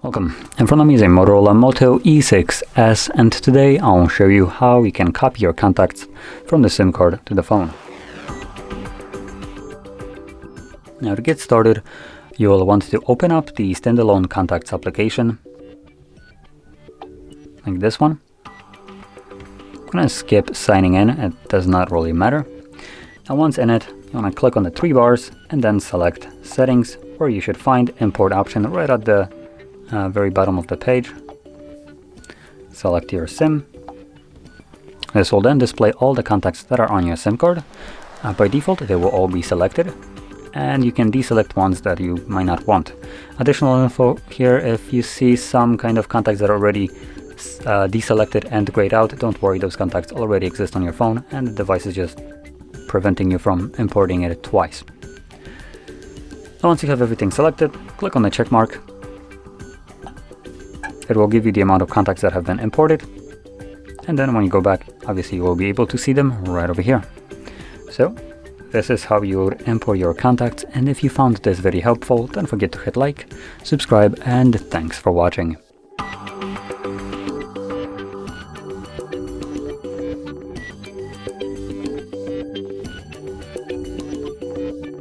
Welcome. In front of me is a Motorola Moto E6s, and today I'll show you how you can copy your contacts from the SIM card to the phone. Now to get started, you will want to open up the standalone contacts application, like this one. I'm going to skip signing in, it does not really matter. Now once in it, you want to click on the three bars and then select settings, where you should find import option right at the very bottom of the page. Select your SIM. This will then display all the contacts that are on your SIM card. By default, they will all be selected, and you can deselect ones that you might not want. Additional info here: if you see some kind of contacts that are already deselected and grayed out, don't worry, those contacts already exist on your phone and the device is just preventing you from importing it twice. So once you have everything selected, click on the check mark. It will give you the amount of contacts that have been imported, and then when you go back, obviously you will be able to see them right over here. So this is how you would import your contacts, and if you found this video helpful, don't forget to hit like, subscribe, and thanks for watching.